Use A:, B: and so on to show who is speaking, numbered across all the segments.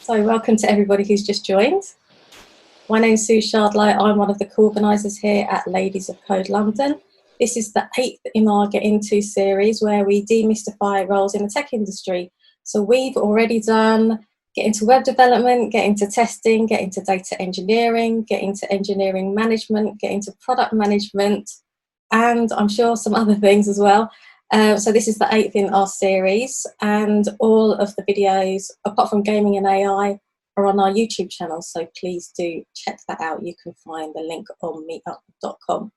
A: So welcome to everybody who's just joined. My name's Suze Shardlow. I'm one of the co-organisers here at Ladies of Code London. This is the 8th in our Get Into series where we demystify roles in the tech industry. So we've already done get into web development, get into testing, get into data engineering, get into engineering management, get into product management, and I'm sure some other things as well. So this is the 8th in our series, and all of the videos, apart from gaming and AI, are on our YouTube channel, so please do check that out. You can find the link on meetup.com.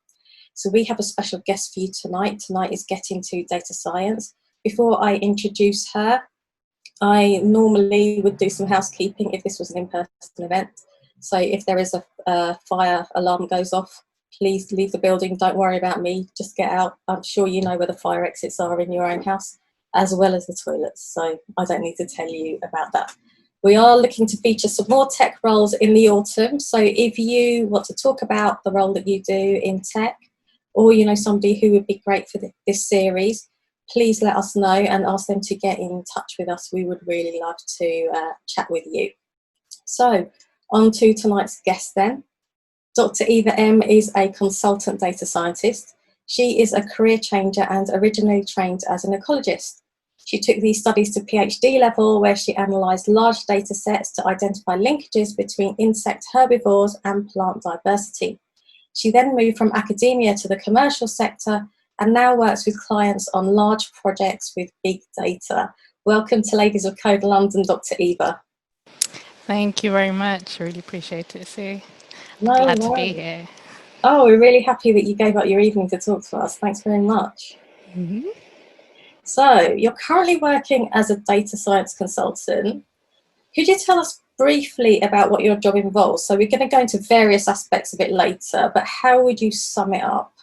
A: So we have a special guest for you tonight. Tonight is Get Into Data Science. Before I introduce her, I normally would do some housekeeping if this was an in-person event. So if there is a fire alarm goes off, please leave the building. Don't worry about me. Just get out. I'm sure you know where the fire exits are in your own house, as well as the toilets. So I don't need to tell you about that. We are looking to feature some more tech roles in the autumn. So if you want to talk about the role that you do in tech, or you know somebody who would be great for this series, please let us know and ask them to get in touch with us. We would really love to chat with you. So on to tonight's guest then. Dr. Eva M is a consultant data scientist. She is a career changer and originally trained as an ecologist. She took these studies to PhD level, where she analysed large data sets to identify linkages between insect herbivores and plant diversity. She then moved from academia to the commercial sector and now works with clients on large projects with big data. Welcome to Ladies of Code London, Dr. Eva.
B: Thank you very much. Really appreciate it, Sue.
A: No
B: Glad
A: worries.
B: to be here.
A: Oh, we're really happy that you gave up your evening to talk to us. Thanks very much.
B: Mm-hmm.
A: So, you're currently working as a data science consultant. Could you tell us briefly about what your job involves? So, we're going to go into various aspects of it later, but how would you sum it up?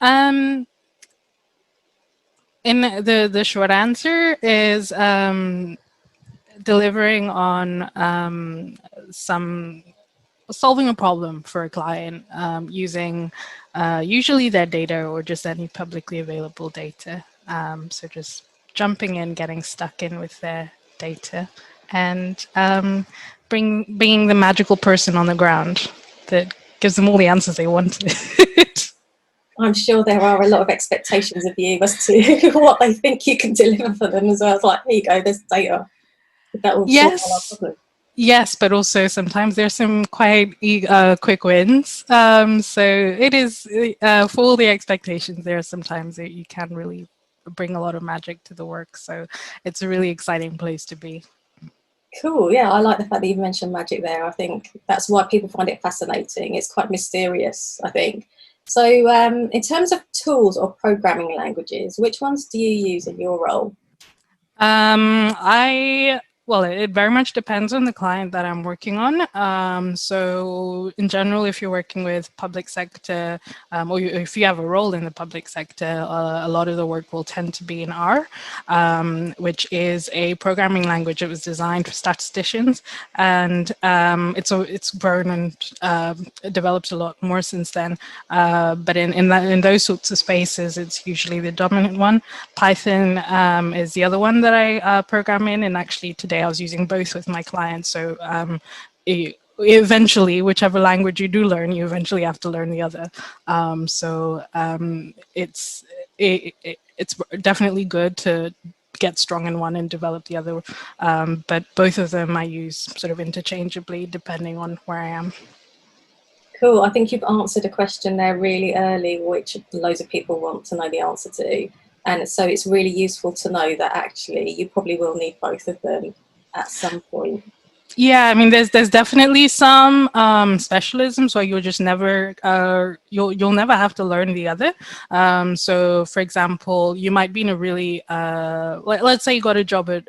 B: In the short answer is delivering on solving a problem for a client using usually their data or just any publicly available data. So just jumping in, getting stuck in with their data, and being the magical person on the ground that gives them all the answers they wanted.
A: I'm sure there are a lot of expectations of you as to what they think you can deliver for them as well. It's like, here you go, there's data. That will solve all our problems.
B: Yes, but also sometimes there's some quite quick wins. So it is for all the expectations. There are sometimes that you can really bring a lot of magic to the work. So it's a really exciting place to be.
A: Cool. Yeah, I like the fact that you mentioned magic there. I think that's why people find it fascinating. It's quite mysterious, I think. So in terms of tools or programming languages, which ones do you use in your role?
B: Well, it very much depends on the client that I'm working on. So in general, if you're working with public sector, if you have a role in the public sector, a lot of the work will tend to be in R, which is a programming language that was designed for statisticians, and it's grown and developed a lot more since then. But in those sorts of spaces, it's usually the dominant one. Python is the other one that I program in, and actually today I was using both with my clients. So eventually, whichever language you do learn, you eventually have to learn the other. It's definitely good to get strong in one and develop the other. But both of them I use sort of interchangeably depending on where I am.
A: Cool. I think you've answered a question there really early, which loads of people want to know the answer to. And so it's really useful to know that actually you probably will need both of them at some point.
B: Yeah, I mean, there's definitely some specialisms where you'll just never you'll never have to learn the other. So, for example, you might be in a really let's say you got a job at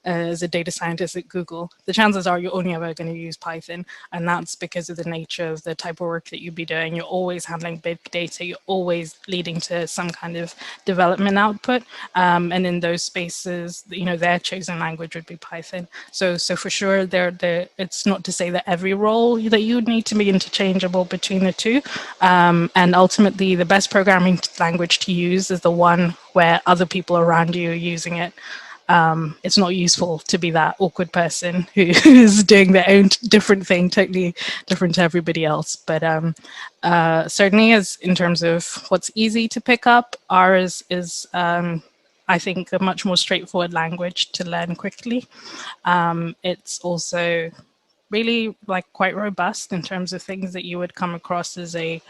B: as a data scientist at Google. The chances are you're only ever going to use Python, and that's because of the nature of the type of work that you'd be doing. You're always handling big data. You're always leading to some kind of development output, and in those spaces, you know, their chosen language would be Python. So for sure. It's not to say that every role that you would need to be interchangeable between the two. And ultimately, the best programming language to use is the one where other people around you are using it. it's not useful to be that awkward person who's doing their own different thing, totally different to everybody else. But certainly, as in terms of what's easy to pick up, R is I think, a much more straightforward language to learn quickly. It's also really like quite robust in terms of things that you would come across as a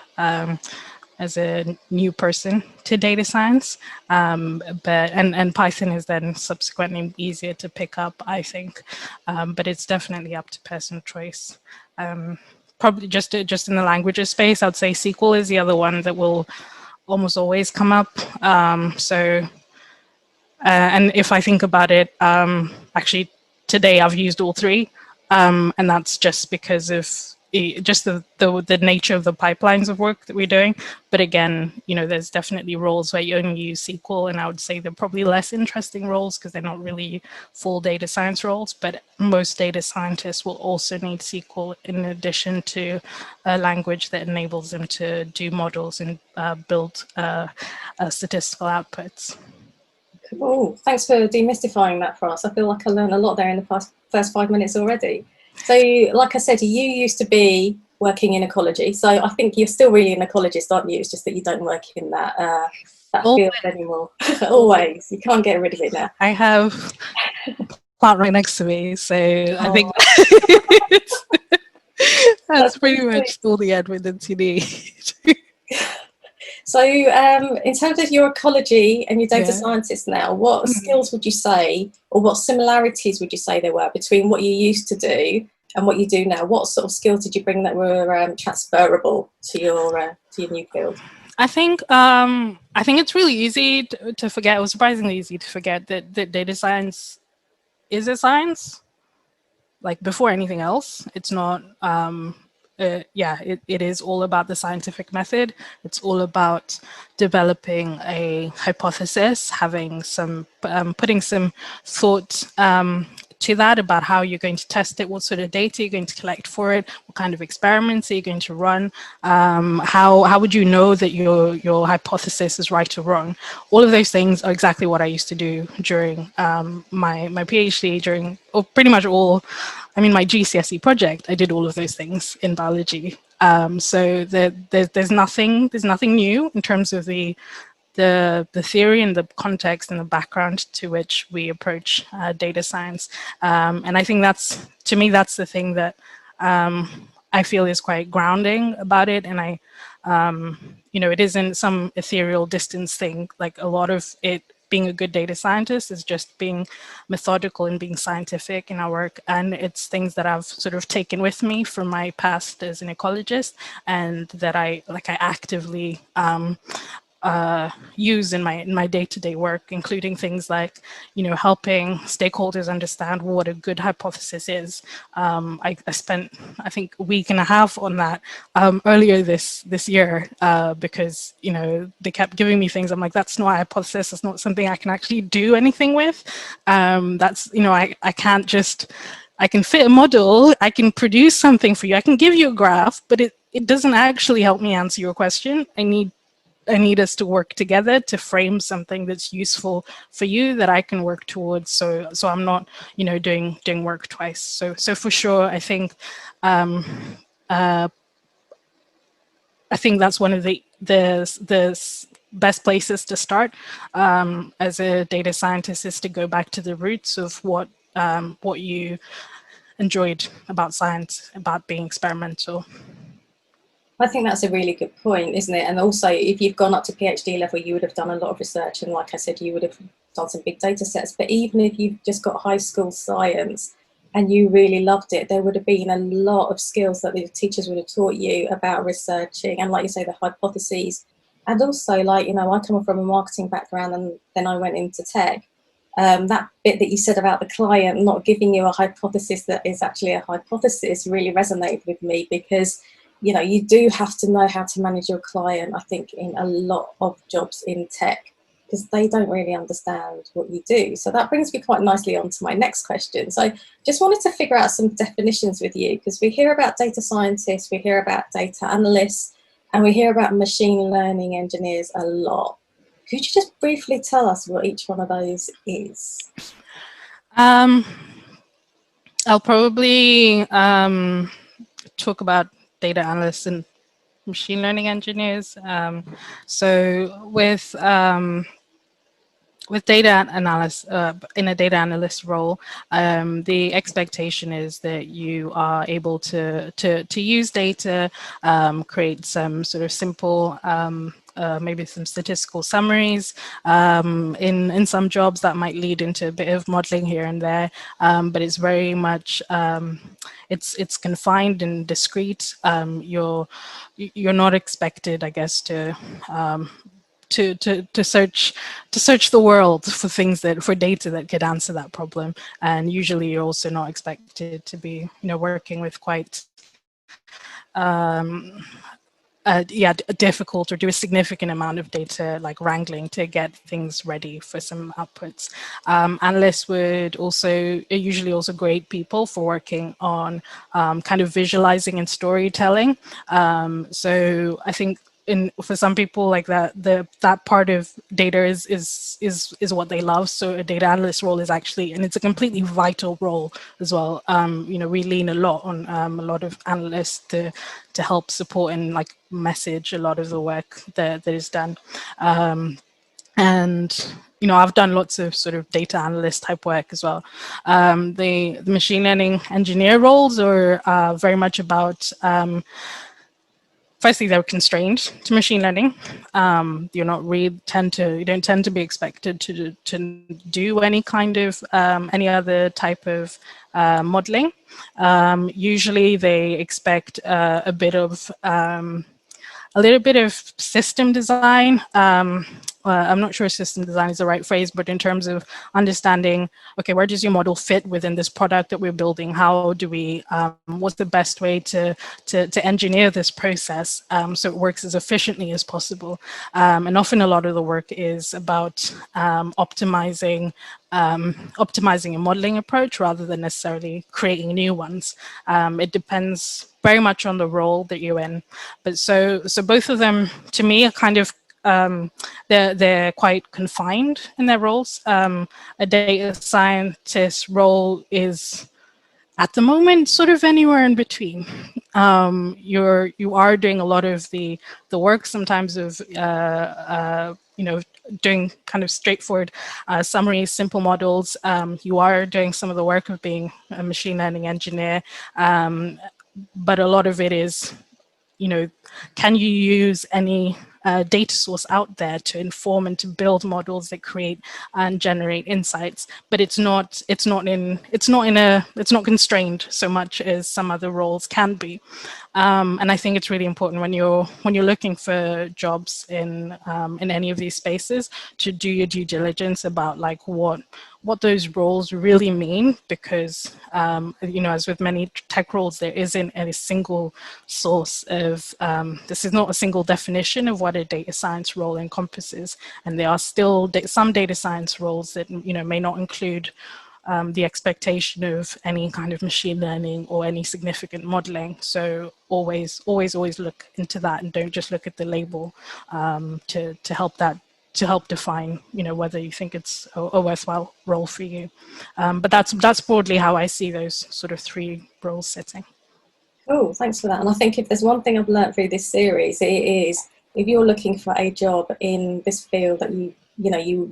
B: new person to data science. But Python is then subsequently easier to pick up, I think. But it's definitely up to personal choice. Probably just in the languages space, I'd say SQL is the other one that will almost always come up. And if I think about it, actually today I've used all three, and that's just because of just the nature of the pipelines of work that we're doing. But again, there's definitely roles where you only use SQL, and I would say they're probably less interesting roles because they're not really full data science roles. But most data scientists will also need SQL in addition to a language that enables them to do models and build statistical outputs.
A: Oh, thanks for demystifying that for us. I feel like I learned a lot there in the first 5 minutes already. So, like I said, you used to be working in ecology. So I think you're still really an ecologist, aren't you? It's just that you don't work in that field anymore. Always. You can't get rid of it now.
B: I have a plant right next to me, so I think that's pretty much all the evidence you need.
A: So in terms of your ecology and your data scientist now, what skills would you say, or what similarities would you say there were between what you used to do and what you do now? What sort of skills did you bring that were transferable to your new field?
B: I think it's really easy to forget, or surprisingly easy to forget, that data science is a science. Like, before anything else, it's not. It is all about the scientific method. It's all about developing a hypothesis, having some, putting some thought to that about how you're going to test it, what sort of data you're going to collect for it, what kind of experiments are you going to run, how would you know that your hypothesis is right or wrong. All of those things are exactly what I used to do during my PhD, or pretty much all. I mean, my GCSE project, I did all of those things in biology. So there's nothing new in terms of the theory and the context and the background to which we approach data science. And I think to me, that's the thing that I feel is quite grounding about it. And it isn't some ethereal distance thing. Like, a lot of it, being a good data scientist is just being methodical and being scientific in our work. And it's things that I've sort of taken with me from my past as an ecologist, and that I actively use in my day-to-day work, including things like, helping stakeholders understand what a good hypothesis is. I spent, I think, a week and a half on that earlier this year because, they kept giving me things. I'm like, that's not a hypothesis. That's not something I can actually do anything with. That's, I can't just, I can fit a model, I can produce something for you, I can give you a graph, but it doesn't actually help me answer your question. I need us to work together to frame something that's useful for you, that I can work towards. So I'm not, doing work twice. So for sure, I think that's one of the best places to start as a data scientist, is to go back to the roots of what you enjoyed about science, about being experimental.
A: I think that's a really good point, isn't it? And also, if you've gone up to PhD level, you would have done a lot of research. And like I said, you would have done some big data sets. But even if you've just got high school science and you really loved it, there would have been a lot of skills that the teachers would have taught you about researching. And like you say, the hypotheses. And also, like, I come from a marketing background, and then I went into tech. That bit that you said about the client not giving you a hypothesis that is actually a hypothesis really resonated with me, because you do have to know how to manage your client, I think, in a lot of jobs in tech, because they don't really understand what you do. So that brings me quite nicely on to my next question. So just wanted to figure out some definitions with you, because we hear about data scientists, we hear about data analysts, and we hear about machine learning engineers a lot. Could you just briefly tell us what each one of those is?
B: Um, I'll probably talk about data analysts and machine learning engineers. With data analysis, in a data analyst role, the expectation is that you are able to use data, create some sort of simple, maybe some statistical summaries. In some jobs that might lead into a bit of modeling here and there, but it's very much it's confined and discrete. You're not expected, I guess, to search the world for things for data that could answer that problem. And usually you're also not expected to be working with quite difficult or do a significant amount of data like wrangling to get things ready for some outputs. Analysts would also usually also great people for working on kind of visualizing and storytelling. So I think for some people like that part of data is what they love. So a data analyst role is actually, and it's a completely vital role as well. We lean a lot on a lot of analysts to help support and like message a lot of the work that is done. And I've done lots of sort of data analyst type work as well. The machine learning engineer roles are very much about firstly, they're constrained to machine learning. You don't tend to be expected to do any kind of any other type of modeling. Usually, they expect a little bit of system design. I'm not sure system design is the right phrase, but in terms of understanding, okay, where does your model fit within this product that we're building? How do we, what's the best way to engineer this process so it works as efficiently as possible? And often a lot of the work is about optimizing a modeling approach rather than necessarily creating new ones. It depends very much on the role that you're in. But so both of them, to me, are kind of they're quite confined in their roles. A data scientist role is at the moment sort of anywhere in between. You are doing a lot of the work sometimes of doing kind of straightforward summaries, simple models. You are doing some of the work of being a machine learning engineer, but a lot of it is, can you use any data source out there to inform and to build models that create and generate insights? But it's not constrained so much as some other roles can be. And I think it's really important when you're looking for jobs in any of these spaces to do your due diligence about like what those roles really mean, because as with many tech roles, there isn't any single source of this is not a single definition of what a data science role encompasses, and there are still some data science roles that may not include the expectation of any kind of machine learning or any significant modeling. So always look into that, and don't just look at the label to help define whether you think it's a worthwhile role for you. But that's broadly how I see those sort of three roles sitting.
A: Oh, thanks for that. And I think if there's one thing I've learned through this series, it is if you're looking for a job in this field that you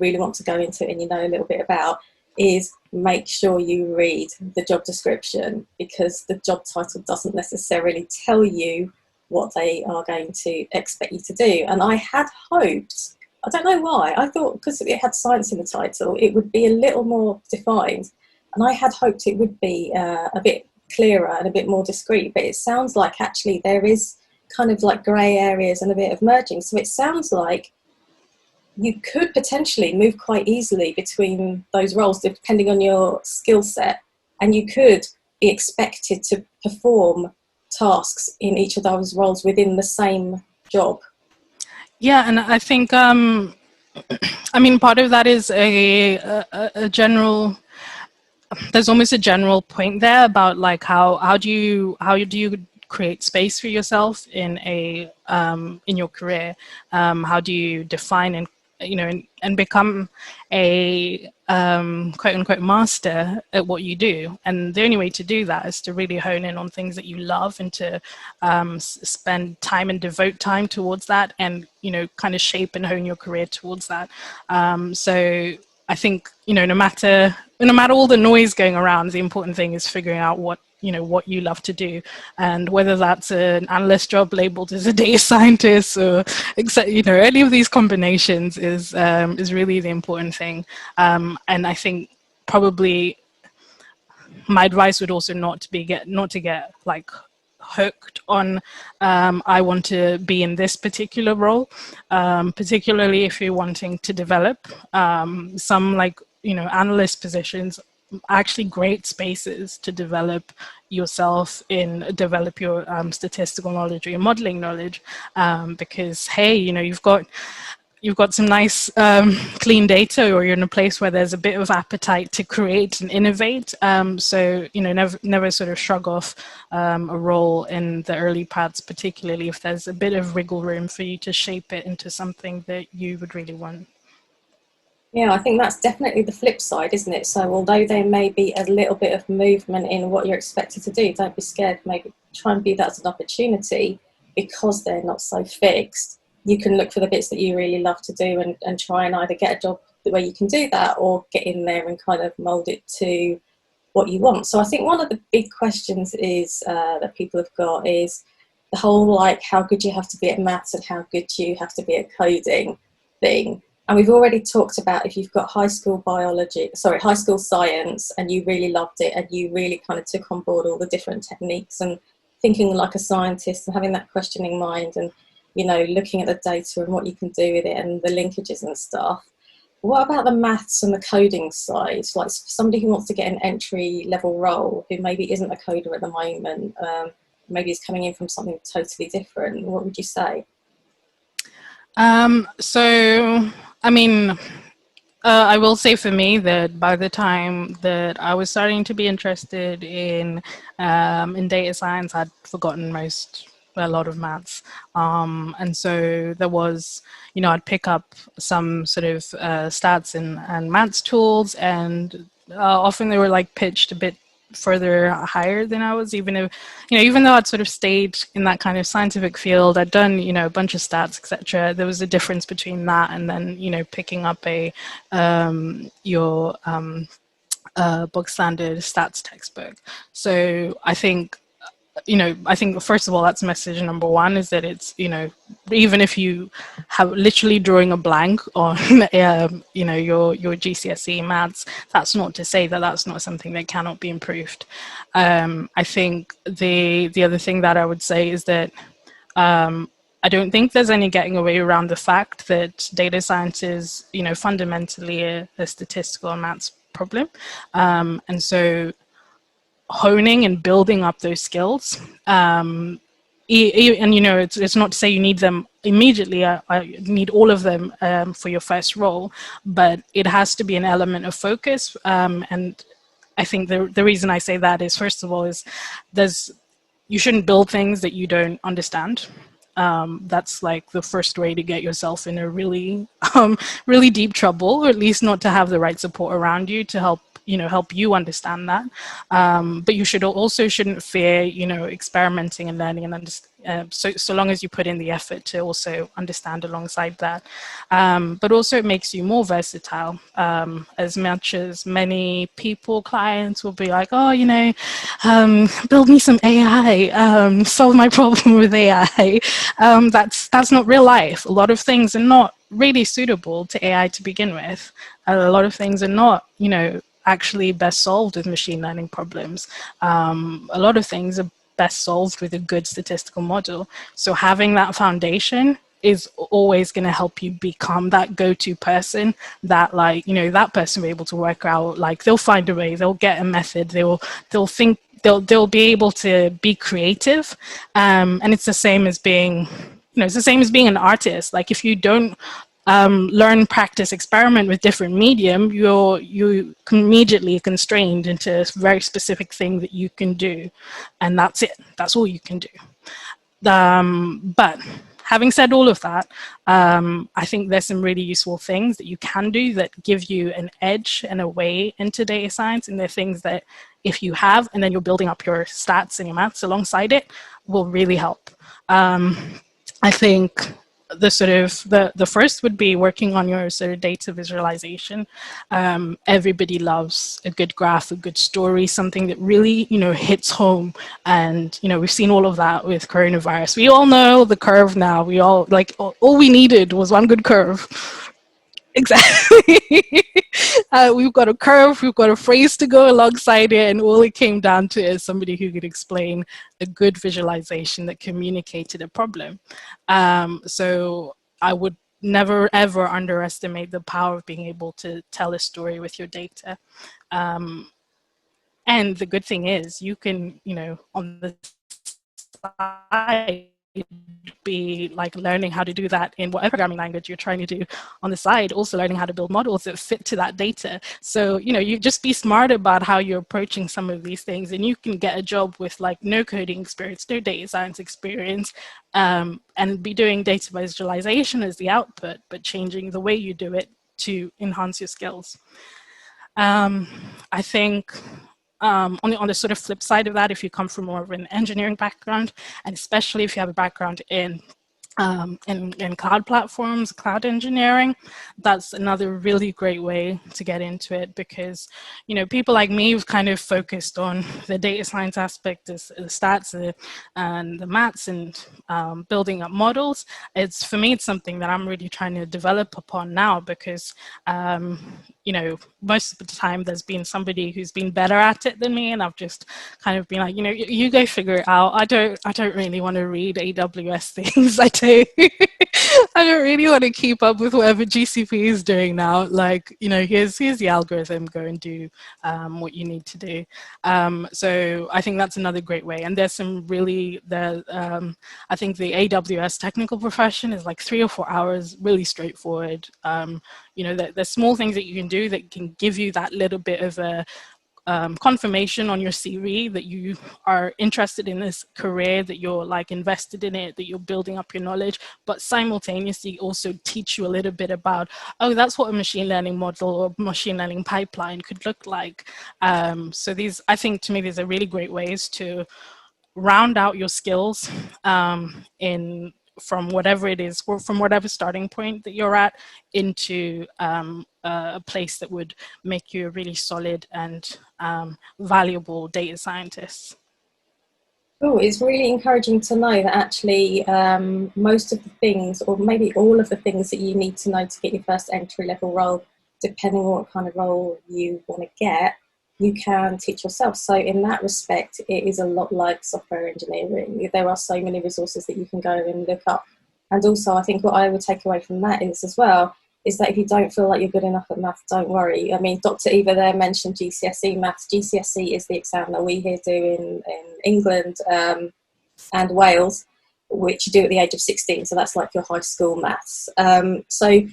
A: really want to go into and you know a little bit about, is make sure you read the job description, because the job title doesn't necessarily tell you what they are going to expect you to do. And I had hoped, I don't know why, I thought because it had science in the title, it would be a little more defined. And I had hoped it would be a bit clearer and a bit more discreet, but it sounds like actually there is kind of like grey areas and a bit of merging. So it sounds like you could potentially move quite easily between those roles depending on your skill set, and you could be expected to perform tasks in each of those roles within the same job.
B: Yeah, and I think part of that is a general, there's almost a general point there about like how do you create space for yourself in your career? How do you define and and become a quote unquote master at what you do. And the only way to do that is to really hone in on things that you love, and to spend time and devote time towards that, and kind of shape and hone your career towards that. So I think no matter all the noise going around, the important thing is figuring out what you love to do, and whether that's an analyst job labeled as a data scientist, or any of these combinations is really the important thing. And I think probably my advice would also not to get like hooked on I want to be in this particular role, particularly if you're wanting to develop. Some analyst positions are actually great spaces to develop yourself develop your statistical knowledge or your modeling knowledge, because hey, you've got some nice clean data, or you're in a place where there's a bit of appetite to create and innovate. So never sort of shrug off a role in the early parts, particularly if there's a bit of wiggle room for you to shape it into something that you would really want.
A: Yeah, I think that's definitely the flip side, isn't it? So although there may be a little bit of movement in what you're expected to do, don't be scared. Maybe try and view that as an opportunity, because they're not so fixed. You can look for the bits that you really love to do, and try and either get a job where you can do that, or get in there and kind of mould it to what you want. So I think one of the big questions is that people have got is the whole how good you have to be at maths and how good you have to be at coding thing. And we've already talked about if you've got high school science, and you really loved it, and you really kind of took on board all the different techniques and thinking like a scientist and having that questioning mind, and looking at the data and what you can do with it and the linkages and stuff. What about the maths and the coding side? Like somebody who wants to get an entry level role, who maybe isn't a coder at the moment, maybe is coming in from something totally different. What would you say?
B: So, I mean, I will say for me that by the time that I was starting to be interested in data science, I'd forgotten a lot of maths. And so there was, I'd pick up some sort of stats and maths tools, and often they were like pitched a bit further higher than I was, even though I'd sort of stayed in that kind of scientific field, I'd done a bunch of stats, etc. There was a difference between that and then picking up your book standard stats textbook. So I think first of all, that's message number one, is that it's, even if you have literally drawing a blank on, your GCSE maths, that's not to say that that's not something that cannot be improved. I think the other thing that I would say is that I don't think there's any getting away around the fact that data science is, fundamentally a statistical and maths problem. And so honing and building up those skills, and it's not to say you need them immediately. I need all of them for your first role, but it has to be an element of focus. And I think the reason I say that is, first of all, is you shouldn't build things that you don't understand. That's like the first way to get yourself in a really really deep trouble, or at least not to have the right support around you to help you understand that. But you shouldn't fear experimenting and learning, and so long as you put in the effort to also understand alongside that. But also it makes you more versatile, as much as many clients will be like, oh, build me some AI, solve my problem with AI. That's not real life. A lot of things are not really suitable to AI to begin with. A lot of things are not, actually best solved with machine learning problems. A lot of things are best solved with a good statistical model. So having that foundation is always going to help you become that go-to person, that that person will be able to work out, they'll find a way, they'll get a method, they'll think, they'll be able to be creative. And it's the same as being, an artist. Like if you don't learn, practice, experiment with different medium, you immediately constrained into a very specific thing that you can do, and that's it. That's all you can do. But having said all of that, I think there's some really useful things that you can do that give you an edge and a way into data science, and they're things that if you have and then you're building up your stats and your maths alongside it will really help. I think the first would be working on your sort of data visualization. Everybody loves a good graph, a good story, something that really, hits home. And, we've seen all of that with coronavirus. We all know the curve now. We all, like, all we needed was one good curve. Exactly. We've got a curve, we've got a phrase to go alongside it, and all it came down to is somebody who could explain a good visualization that communicated a problem. So I would never, ever underestimate the power of being able to tell a story with your data. And the good thing is you can, on the side, be like learning how to do that in whatever programming language you're trying to do on the side, also learning how to build models that fit to that data. So, you just be smart about how you're approaching some of these things, and you can get a job with like no coding experience, no data science experience, and be doing data visualization as the output, but changing the way you do it to enhance your skills. I think on the sort of flip side of that, if you come from more of an engineering background, and especially if you have a background in cloud platforms, cloud engineering, that's another really great way to get into it, because, people like me have kind of focused on the data science aspect, the stats and the maths and building up models. For me, it's something that I'm really trying to develop upon now, because most of the time there's been somebody who's been better at it than me, and I've just kind of been like, you go figure it out. I don't really want to read AWS things. I don't really want to keep up with whatever GCP is doing now. Like, here's the algorithm, go and do what you need to do. So I think that's another great way. And there's some really, I think the AWS technical profession is like 3 or 4 hours, really straightforward. There's small things that you can do that can give you that little bit of a confirmation on your CV that you are interested in this career, that you're like invested in it, that you're building up your knowledge, but simultaneously also teach you a little bit about, oh, that's what a machine learning model or machine learning pipeline could look like. So I think to me, these are really great ways to round out your skills from whatever it is, or from whatever starting point that you're at, into a place that would make you a really solid and valuable data scientist.
A: Oh, it's really encouraging to know that actually most of the things, or maybe all of the things that you need to know to get your first entry-level role, depending on what kind of role you want to get, you can teach yourself. So in that respect, it is a lot like software engineering. There are so many resources that you can go and look up. And also, I think what I would take away from that is as well, is that if you don't feel like you're good enough at maths, don't worry. I mean, Dr. Eva there mentioned GCSE maths. GCSE is the exam that we here do in England and Wales, which you do at the age of 16. So that's like your high school maths. So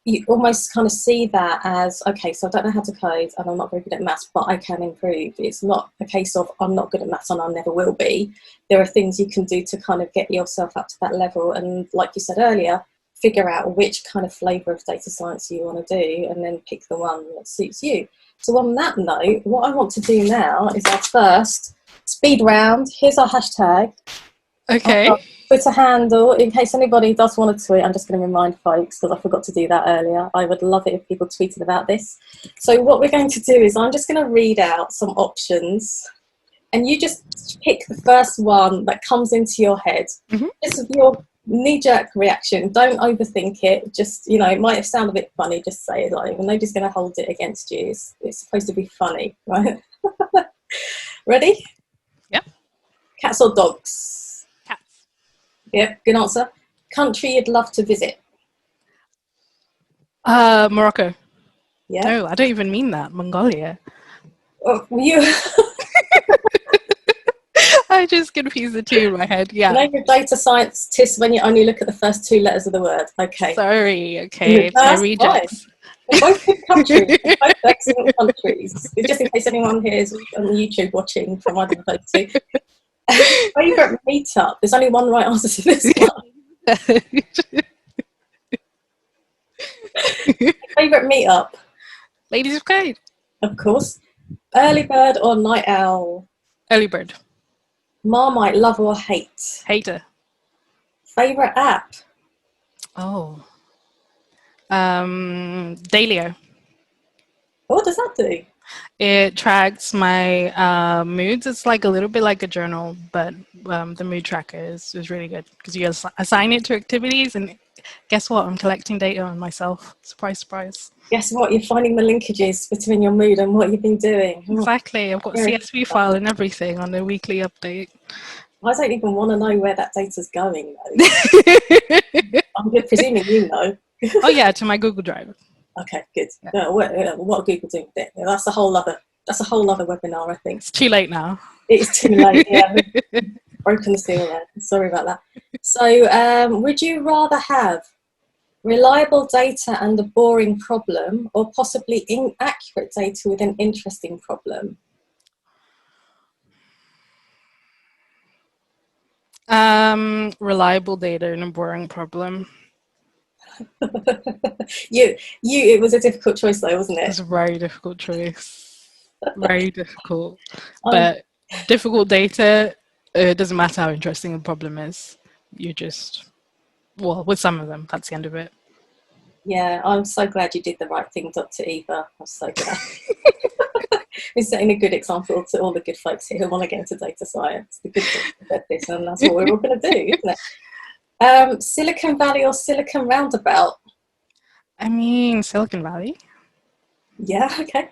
A: you almost kind of see that as, okay, so I don't know how to code and I'm not very good at maths, but I can improve. It's not a case of I'm not good at maths and I never will be. There are things you can do to kind of get yourself up to that level. And like you said earlier, figure out which kind of flavour of data science you want to do and then pick the one that suits you. So on that note, what I want to do now is our first speed round. Here's our hashtag.
B: Okay.
A: Twitter handle, in case anybody does want to tweet, I'm just going to remind folks, because I forgot to do that earlier. I would love it if people tweeted about this. So what we're going to do is I'm just going to read out some options, and you just pick the first one that comes into your head.
B: Mm-hmm.
A: This is your knee-jerk reaction. Don't overthink it. Just, it might have sounded a bit funny, just say it. Like, nobody's going to hold it against you. It's supposed to be funny, right? Ready?
B: Yep.
A: Cats or dogs?
B: Cats.
A: Yep, good answer. Country you'd love to visit?
B: Morocco.
A: Yeah.
B: No, I don't even mean that. Mongolia.
A: Oh, you.
B: I just confused the two in my head. Yeah.
A: You know you're a data scientist when you only look at the first 2 letters of the word. Okay.
B: Sorry. Okay. It's my rejects.
A: They're both good countries. They're both excellent countries. Just in case anyone here is on YouTube watching from either of those two. Favourite meetup? There's only one right answer to this one. Favourite meetup?
B: Ladies of Code.
A: Of course. Early bird or night owl?
B: Early bird.
A: Marmite, love or hate?
B: Hater.
A: Favourite app?
B: Oh. Dailyo.
A: What does that do?
B: It tracks my moods. It's like a little bit like a journal, but the mood tracker is really good because you assign it to activities, and guess what? I'm collecting data on myself. Surprise, surprise.
A: Guess what? You're finding the linkages between your mood and what you've been doing.
B: Exactly. I've got a CSV file and everything on the weekly update.
A: I don't even want to know where that data's going, though. I'm presuming you know.
B: Oh yeah, to my Google Drive.
A: Okay, good.
B: Yeah.
A: What Google doing there? That's a whole other webinar, I think.
B: It's too late now.
A: It is too late. Yeah, broken the seal there. Sorry about that. So, would you rather have reliable data and a boring problem, or possibly inaccurate data with an interesting problem?
B: Reliable data and a boring problem.
A: It was a difficult choice though, wasn't it?
B: It was a very difficult choice. Very difficult. But difficult data, it doesn't matter how interesting the problem is. You just, well, with some of them, that's the end of it.
A: Yeah, I'm so glad you did the right thing, Dr. Eva. I'm so glad. We're setting a good example to all the good folks here who want to get into data science. The good folks said this, and that's what we're all going to do, isn't it? Silicon Valley or Silicon Roundabout?
B: I mean, Silicon Valley.
A: Yeah, okay.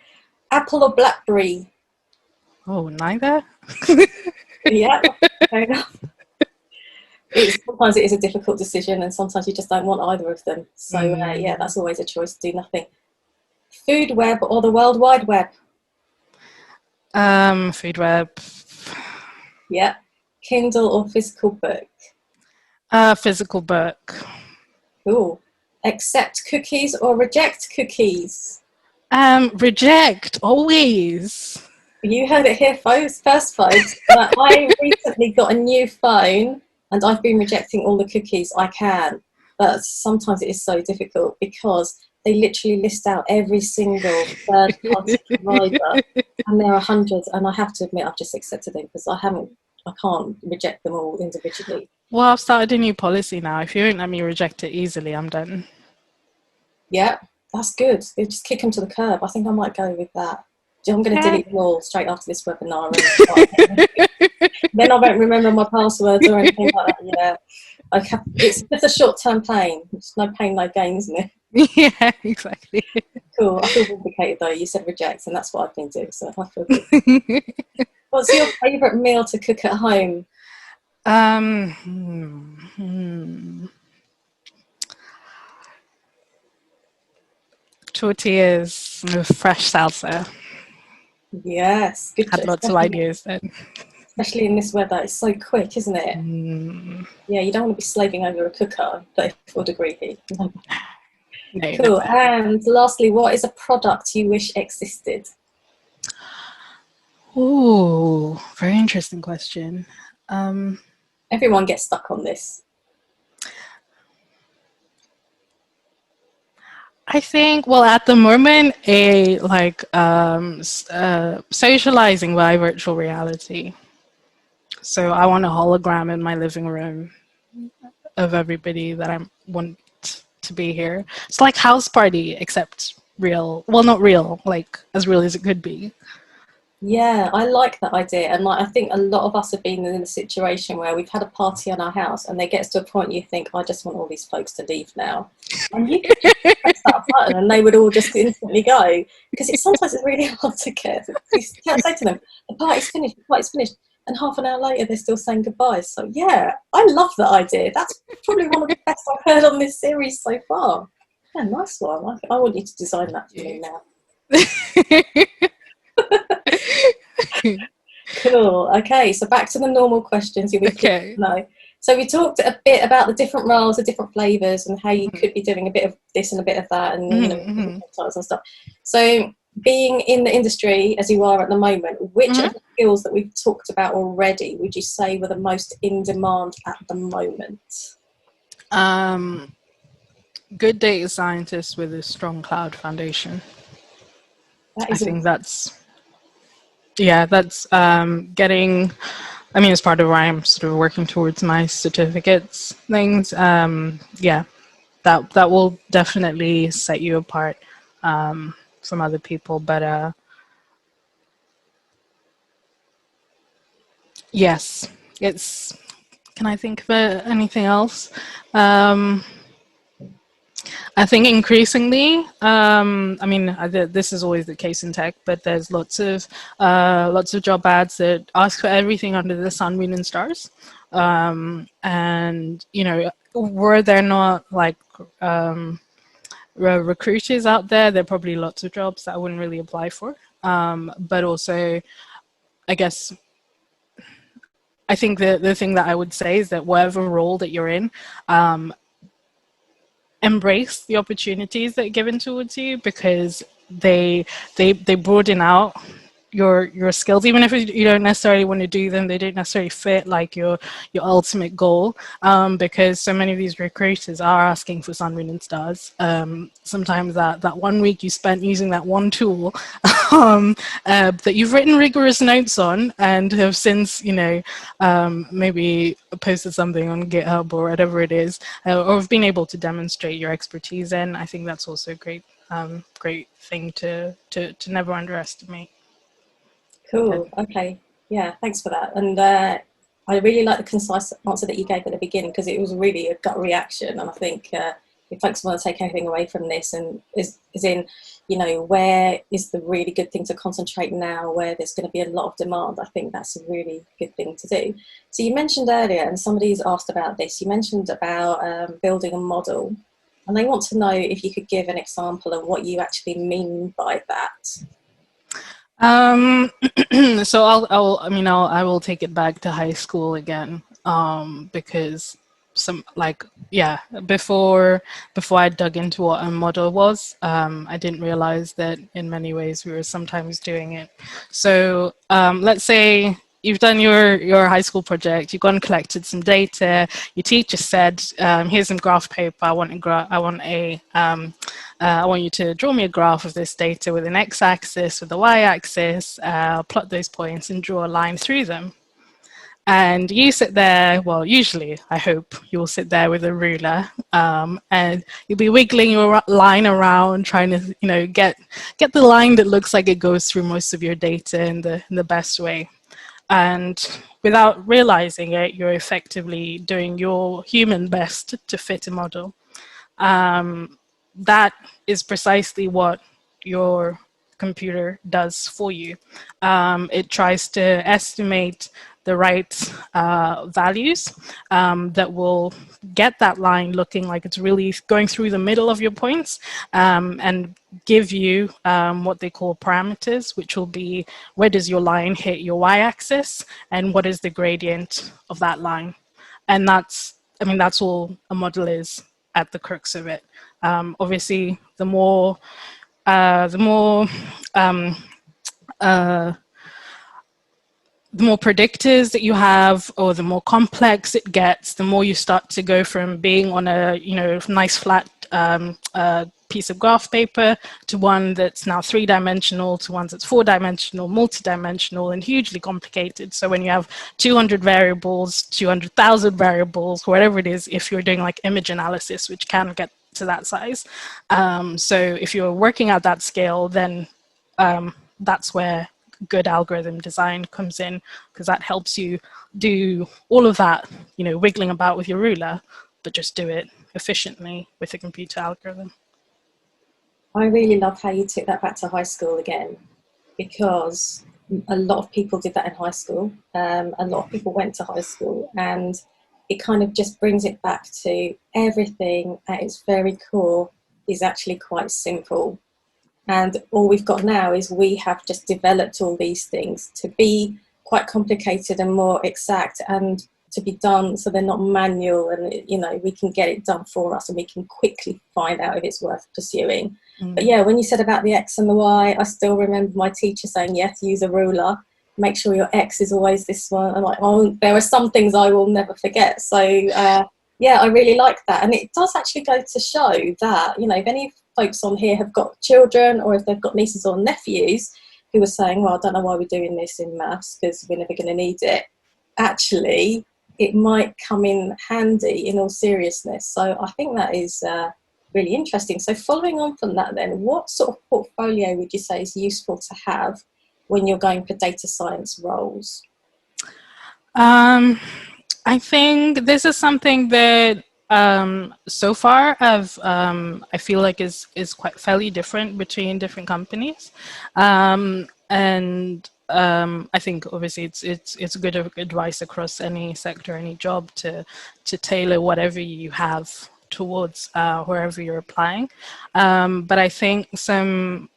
A: Apple or BlackBerry?
B: Oh, neither?
A: Yeah, fair enough. Sometimes it is a difficult decision, and sometimes you just don't want either of them. So, yeah, that's always a choice to do nothing. Food web or the World Wide Web?
B: Food web.
A: Yeah. Kindle or physical book?
B: Physical book.
A: Ooh. Accept cookies or reject cookies?
B: Reject, always.
A: You heard it here, first, folks. I recently got a new phone, and I've been rejecting all the cookies I can. But sometimes it is so difficult because they literally list out every single third-party provider, and there are hundreds. And I have to admit, I've just accepted them because I can't reject them all individually.
B: Well, I've started a new policy now. If you won't let me reject it easily, I'm done.
A: Yeah, that's good. They just kick them to the curb. I think I might go with that. I'm going to delete them all straight after this webinar. Then I won't remember my passwords or anything like that. Yeah, it's just a short-term pain. It's no pain, no gain, isn't it?
B: Yeah, exactly.
A: Cool. I feel vindicated though. You said reject, and that's what I've been doing. So I feel good. What's your favourite meal to cook at home?
B: Tortillas with fresh salsa.
A: Yes, good.
B: Had lots of ideas then.
A: Especially in this weather, it's so quick, isn't it? Yeah, you don't want to be slaving over a cooker, 34 degree heat.
B: No,
A: cool. And lastly, what is a product you wish existed?
B: Ooh, very interesting question.
A: Everyone gets stuck on this.
B: I think, well, at the moment, socializing by virtual reality. So I want a hologram in my living room of everybody that I want to be here. It's like House Party, except real. Well, not real, like as real as it could be.
A: Yeah, I like that idea. And I think a lot of us have been in a situation where we've had a party in our house and it gets to a point you think, I just want all these folks to leave now. And you could just press that button and they would all just instantly go. Because sometimes it's really hard to get. You can't say to them, the party's finished. And half an hour later, they're still saying goodbye. So, yeah, I love that idea. That's probably one of the best I've heard on this series so far. Yeah, nice one. I want you to design that for me now. Cool. Okay, so back to the normal questions you would know. So we talked a bit about the different roles, the different flavours, and how you could be doing a bit of this and a bit of that, and types and stuff. So being in the industry as you are at the moment, which of the skills that we've talked about already would you say were the most in demand at the moment?
B: Good data scientists with a strong cloud foundation. I think that's getting, I mean, as part of why I'm sort of working towards my certificates things. That will definitely set you apart from other people. But yes, it's. Can I think of anything else? I think increasingly, I mean, this is always the case in tech, but there's lots of job ads that ask for everything under the sun, moon, and stars. And you know, were there not like recruiters out there, there are probably lots of jobs that I wouldn't really apply for. But also, I guess, I think the thing that I would say is that whatever role that you're in, embrace the opportunities that are given towards you, because they broaden out your skills, even if you don't necessarily want to do them. They don't necessarily fit like your ultimate goal, because so many of these recruiters are asking for sun, moon, and stars. Sometimes that 1 week you spent using that one tool that you've written rigorous notes on and have since, maybe posted something on GitHub or whatever it is, or have been able to demonstrate your expertise in. I think that's also a great thing to never underestimate.
A: Cool. Okay. Yeah, thanks for that. And I really like the concise answer that you gave at the beginning, because it was really a gut reaction. And I think if folks want to take anything away from this, and is in, where is the really good thing to concentrate now, where there's going to be a lot of demand, I think that's a really good thing to do. So you mentioned earlier, and somebody's asked about this, you mentioned about building a model. And they want to know if you could give an example of what you actually mean by that.
B: So I will take it back to high school again, because before I dug into what a model was, I didn't realize that in many ways we were sometimes doing it. So let's say you've done your high school project, you've gone and collected some data, your teacher said, here's some graph paper, I want you to draw me a graph of this data with an x-axis, with a y-axis, plot those points and draw a line through them. And you sit there, well, usually, I hope, you'll sit there with a ruler, and you'll be wiggling your line around, trying to, get the line that looks like it goes through most of your data in the best way. And without realizing it, you're effectively doing your human best to fit a model. That is precisely what your computer does for you. It tries to estimate the right values that will get that line looking like it's really going through the middle of your points, and give you what they call parameters, which will be where does your line hit your y-axis and what is the gradient of that line. And that's all a model is at the crux of it. Obviously, the more predictors that you have, or the more complex it gets, the more you start to go from being on a nice flat piece of graph paper to one that's now 3-dimensional, to one that's 4-dimensional, multi-dimensional, and hugely complicated. So when you have 200 variables, 200,000 variables, whatever it is, if you're doing like image analysis, which can get to that size. So if you're working at that scale, then that's where good algorithm design comes in, because that helps you do all of that, wiggling about with your ruler, but just do it efficiently with a computer algorithm.
A: I really love how you took that back to high school again, because a lot of people did that in high school. A lot of people went to high school, and it kind of just brings it back to everything at its very core is actually quite simple. And all we've got now is we have just developed all these things to be quite complicated and more exact. And to be done, so they're not manual, and you know, we can get it done for us and we can quickly find out if it's worth pursuing. But yeah, when you said about the X and the Y, I still remember my teacher saying, yes, use a ruler, make sure your X is always this one. I'm like, oh, there are some things I will never forget. So yeah, I really like that. And it does actually go to show that, you know, if any folks on here have got children, or if they've got nieces or nephews who are saying, well, I don't know why we're doing this in maths because we're never going to need it, actually it might come in handy in all seriousness. So I think that is really interesting. So following on from that then, what sort of portfolio would you say is useful to have when you're going for data science roles?
B: I think this is something that so far I feel like is quite fairly different between different companies, and I think obviously it's good advice across any sector, any job, to tailor whatever you have towards wherever you're applying. But I think some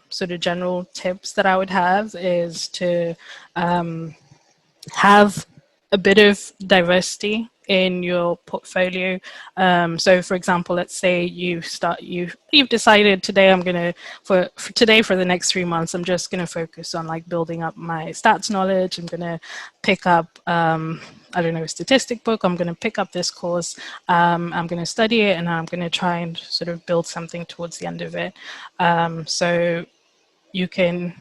B: sort of general tips that I would have is to have a bit of diversity in your portfolio. So for example, let's say you've decided today I'm gonna for today, for the next 3 months, I'm just gonna focus on like building up my stats knowledge. I'm gonna pick up I don't know, a statistic book. I'm gonna pick up this course. I'm gonna study it, and I'm gonna try and sort of build something towards the end of it. So you can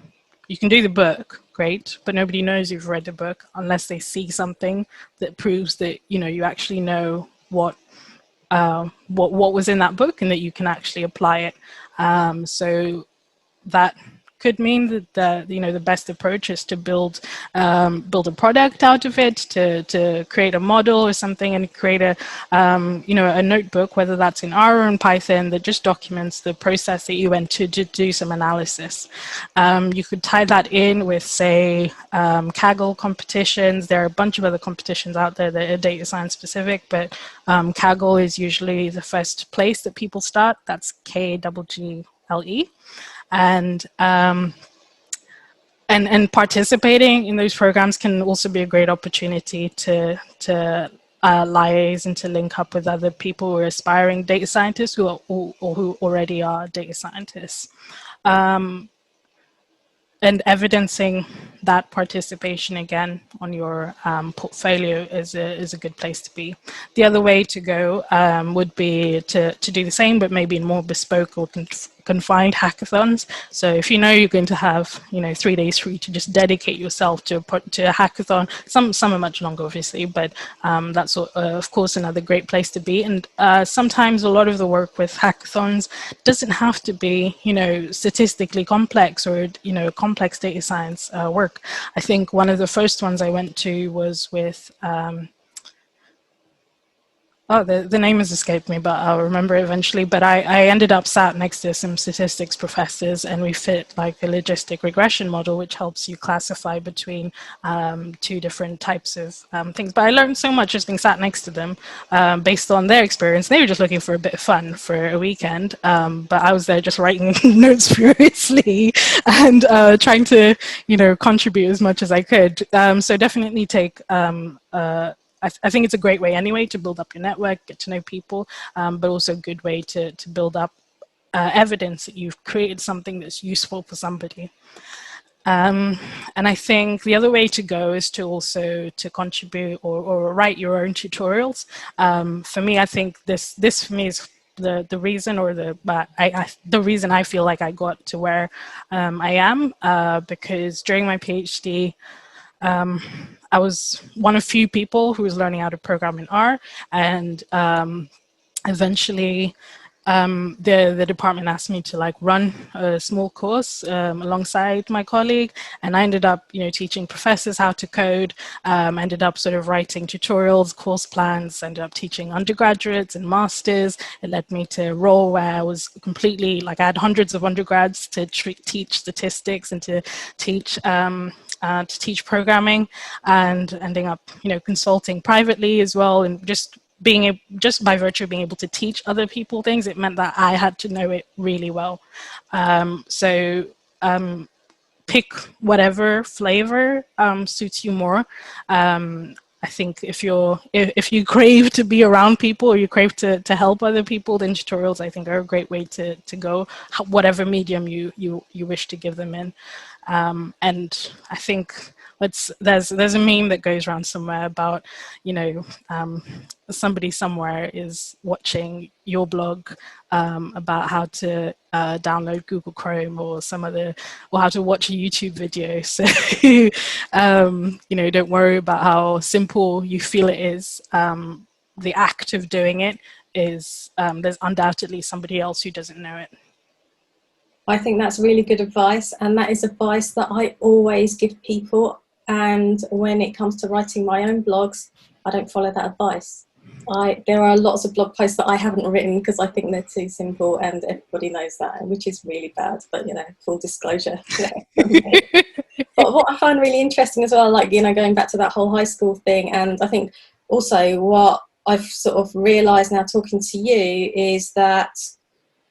B: do the book, great, but nobody knows you've read the book unless they see something that proves that, you know, you actually know what was in that book and that you can actually apply it. So that could mean that the best approach is to build a product out of it, to create a model or something, and create a a notebook, whether that's in R or in Python, that just documents the process that you went to do some analysis. You could tie that in with, say, Kaggle competitions. There are a bunch of other competitions out there that are data science specific, but Kaggle is usually the first place that people start. That's Kaggle. And participating in those programs can also be a great opportunity to liaise and to link up with other people who are aspiring data scientists or who already are data scientists. And evidencing that participation again on your portfolio is a good place to be. The other way to go would be to do the same, but maybe in more bespoke or confined hackathons. So if you know you're going to have 3 days free to just dedicate yourself to a hackathon, some are much longer obviously, but that's of course another great place to be. And sometimes a lot of the work with hackathons doesn't have to be statistically complex or complex data science work. I think one of the first ones I went to was with the name has escaped me, but I'll remember it eventually. But I ended up sat next to some statistics professors, and we fit like a logistic regression model, which helps you classify between 2 different types of things. But I learned so much just being sat next to them based on their experience. They were just looking for a bit of fun for a weekend, but I was there just writing notes furiously and trying to contribute as much as I could. So definitely take I think it's a great way anyway to build up your network, get to know people, but also a good way to build up evidence that you've created something that's useful for somebody. And I think the other way to go is to also to contribute or write your own tutorials. For me, I think this for me is the reason, or the reason I feel like I got to where I am, because during my PhD, I was one of few people who was learning how to program in R, and eventually the department asked me to like run a small course alongside my colleague, and I ended up teaching professors how to code. Ended up sort of writing tutorials, course plans, ended up teaching undergraduates and masters. It led me to a role where I was completely like, I had hundreds of undergrads to teach statistics and to teach programming, and ending up consulting privately as well, and just by virtue of being able to teach other people things, it meant that I had to know it really well. So pick whatever flavor suits you more. I think if you crave to be around people, or you crave to help other people, then tutorials, I think, are a great way to go, whatever medium you wish to give them in. And I think there's a meme that goes around somewhere about, somebody somewhere is watching your blog about how to download Google Chrome or or how to watch a YouTube video. So, don't worry about how simple you feel it is. The act of doing it is, there's undoubtedly somebody else who doesn't know it.
A: I think that's really good advice, and that is advice that I always give people. And when it comes to writing my own blogs, I don't follow that advice. There are lots of blog posts that I haven't written because I think they're too simple, and everybody knows that, which is really bad, but full disclosure. But what I find really interesting as well, like, going back to that whole high school thing, and I think also what I've sort of realised now talking to you is that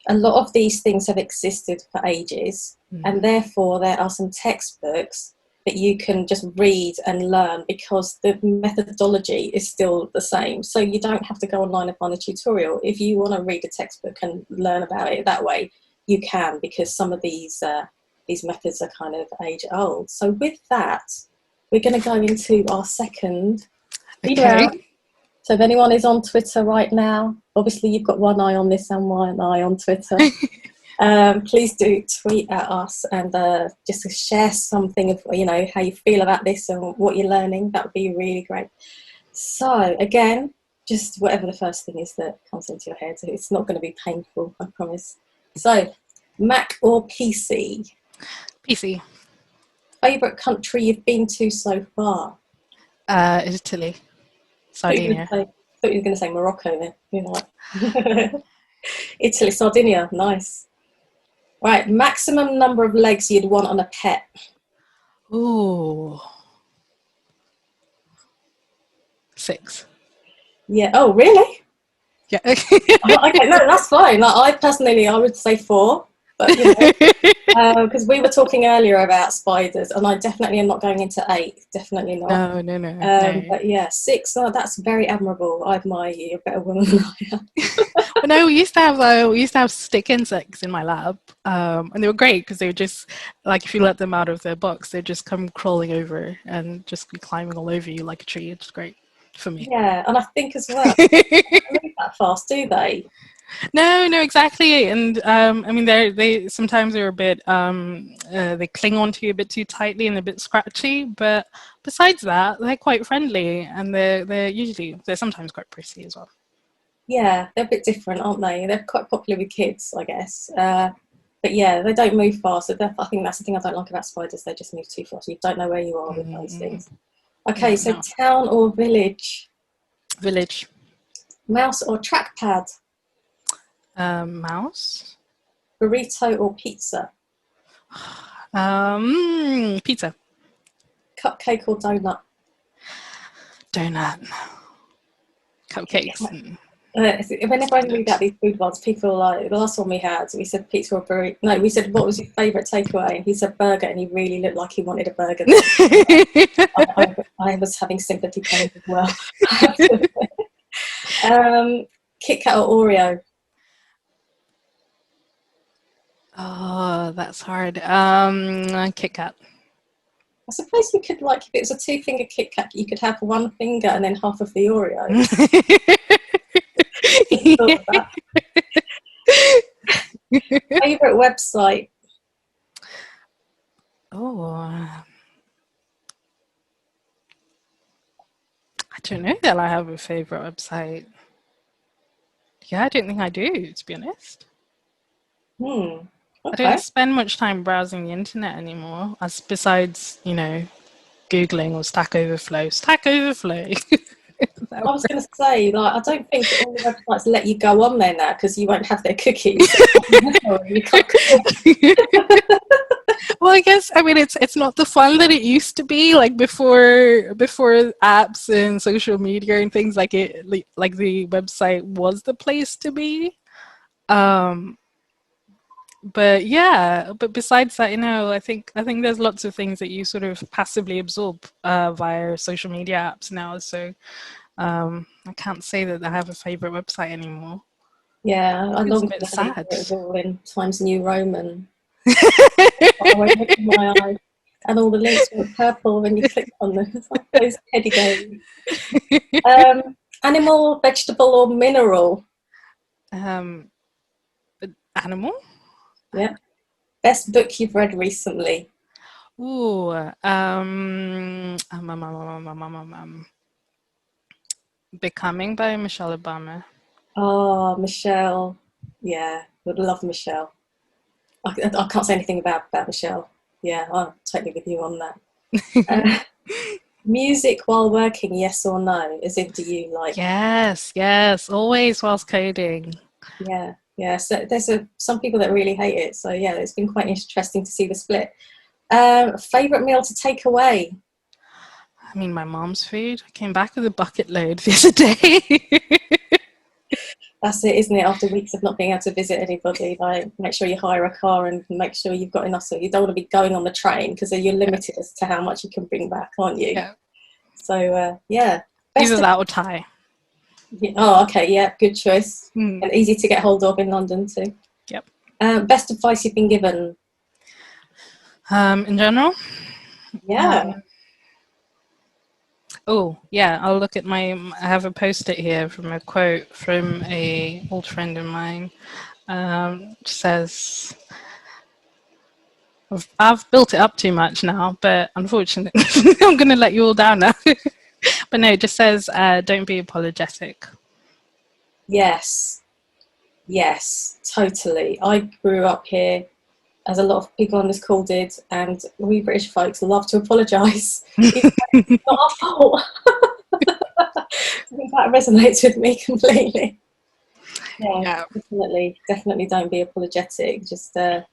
A: a lot of these things have existed for ages, and therefore there are some textbooks that you can just read and learn because the methodology is still the same. So you don't have to go online and find a tutorial. If you want to read a textbook and learn about it that way, you can, because some of these methods are kind of age old. So with that, we're going to go into our second round. So if anyone is on Twitter right now, obviously you've got one eye on this and one eye on Twitter. Please do tweet at us and just to share something of how you feel about this and what you're learning. That would be really great. So again, just whatever the first thing is that comes into your head. It's not going to be painful, I promise. So, Mac or PC?
B: PC.
A: Favourite country you've been to so far?
B: Italy. Sardinia.
A: I thought you were going to say Morocco then. Italy, Sardinia, nice. Right, maximum number of legs you'd want on a pet?
B: Ooh. 6.
A: Yeah. Oh, really?
B: Yeah.
A: Okay, no, that's fine. I would say 4. But because we were talking earlier about spiders, and I definitely am not going into 8. Definitely not.
B: No.
A: But yeah, 6. Oh, that's very admirable. I admire you. You're a better woman than I am.
B: Well, no, we used to have stick insects in my lab, and they were great because they would just, like, if you let them out of their box, they'd just come crawling over and just be climbing all over you like a tree. It's great for me.
A: Yeah, and I think as well, they don't move that fast, do they?
B: No, exactly. And I mean, they sometimes are a bit, they cling onto you a bit too tightly and a bit scratchy. But besides that, they're quite friendly, and they're sometimes quite pretty as well.
A: Yeah, they're a bit different, aren't they? They're quite popular with kids, I guess. But yeah, they don't move fast. So I think that's the thing I don't like about spiders. They just move too fast. You don't know where you are with those things. Okay, so town or village?
B: Village.
A: Mouse or trackpad?
B: Mouse.
A: Burrito or pizza?
B: Pizza.
A: Cupcake or donut?
B: Donut. Cupcakes.
A: Whenever I read out these food ones, people are like, the last one we had, we said pizza or burrito. No, we said, what was your favourite takeaway? And he said burger, and he really looked like he wanted a burger. I was having sympathy pains as well. Kit Kat or Oreo?
B: Oh, that's hard. Kit Kat.
A: I suppose you could, like, if it was a 2-finger Kit Kat, you could have 1 finger and then half of the Oreo. Favourite website?
B: Oh, I don't know that I have a favourite website. Yeah, I don't think I do, to be honest.
A: Okay.
B: I don't spend much time browsing the internet anymore, besides, Googling or Stack Overflow.
A: I was going to say, like, I don't think all the websites let you go on there now because you won't have their cookies. You can't.
B: Well, I guess, I mean, it's not the fun that it used to be, like before apps and social media and things like it, like the website was the place to be. But yeah, but besides that, I think there's lots of things that you sort of passively absorb via social media apps now. So I can't say that I have a favorite website anymore.
A: Yeah, I
B: It's a
A: long for
B: bit
A: the day
B: sad.
A: where it was all in Times New Roman. I won't look in my eyes. And all the links were purple when you clicked on them. It's like those heady days. Animal, vegetable, or mineral?
B: um, Animal.
A: Yeah. Best book you've read recently?
B: Ooh, Becoming by Michelle Obama.
A: Oh, Michelle. Yeah, would love Michelle. I can't say anything about Michelle. Yeah, I'm totally with you on that. Music while working, yes or no? As in, do you like?
B: Yes, always whilst coding.
A: Yeah, yeah. So there's some people that really hate it. So yeah, it's been quite interesting to see the split. Favorite meal to take away?
B: I mean, my mom's food. I came back with a bucket load the other day.
A: That's it, isn't it? After weeks of not being able to visit anybody, like make sure you hire a car and make sure you've got enough. So you don't want to be going on the train because you're limited as to how much you can bring back, aren't you?
B: Yeah,
A: So yeah, best
B: either
A: of,
B: that or Thai.
A: oh, okay, yeah, good choice
B: Mm.
A: and easy to get hold of in London too.
B: Yep.
A: Best advice you've been given?
B: In general.
A: Yeah.
B: Oh, yeah, I'll look at I have a post-it here from a quote from a old friend of mine. Says, I've built it up too much now, but unfortunately, I'm going to let you all down now. But no, it just says, don't be apologetic.
A: Yes. Yes, totally. I grew up here, as a lot of people on this call did, and we British folks love to apologise. It's not our fault. I think that resonates with me completely. Yeah,
B: Yeah.
A: definitely don't be apologetic. Just do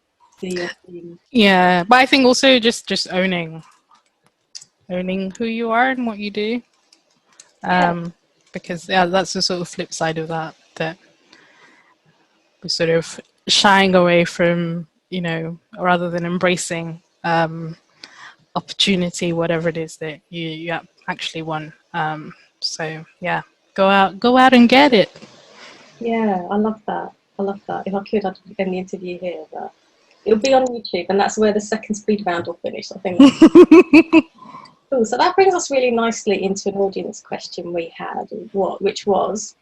A: your thing.
B: Yeah, but I think also just owning who you are and what you do.
A: Yeah,
B: Because yeah, that's the sort of flip side of that we're sort of shying away from, rather than embracing opportunity, whatever it is that you actually want. So yeah, go out and get it.
A: yeah, I love that. I love that. If I could, I'd end the interview here, but it'll be on YouTube, and that's where the second speed round will finish. I think. Cool. So that brings us really nicely into an audience question we had, which was,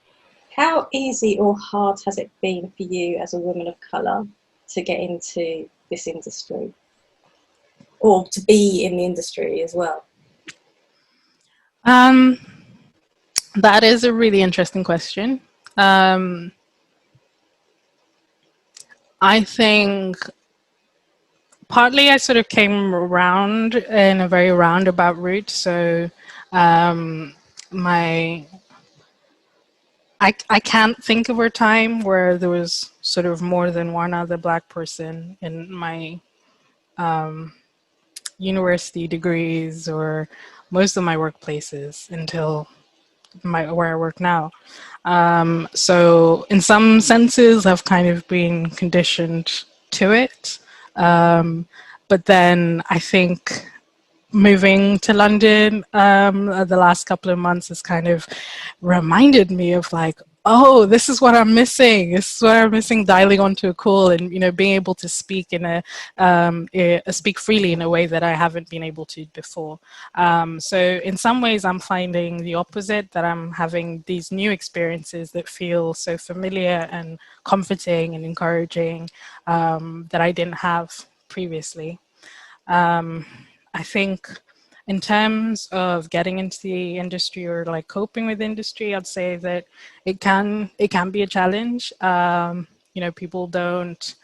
A: how easy or hard has it been for you as a woman of colour to get into this industry, or to be in the industry as well?
B: Um, that is a really interesting question. I think partly I sort of came around in a very roundabout route. So my I can't think of a time where there was sort of more than one other Black person in my university degrees or most of my workplaces until where I work now. So in some senses, I've kind of been conditioned to it. But then I think moving to London the last couple of months has kind of reminded me of like, oh, this is what I'm missing. This is what I'm missing, dialing onto a call and, being able to speak speak freely in a way that I haven't been able to before. So in some ways I'm finding the opposite, that I'm having these new experiences that feel so familiar and comforting and encouraging that I didn't have previously. I think in terms of getting into the industry or like coping with industry, I'd say that it can be a challenge. People don't.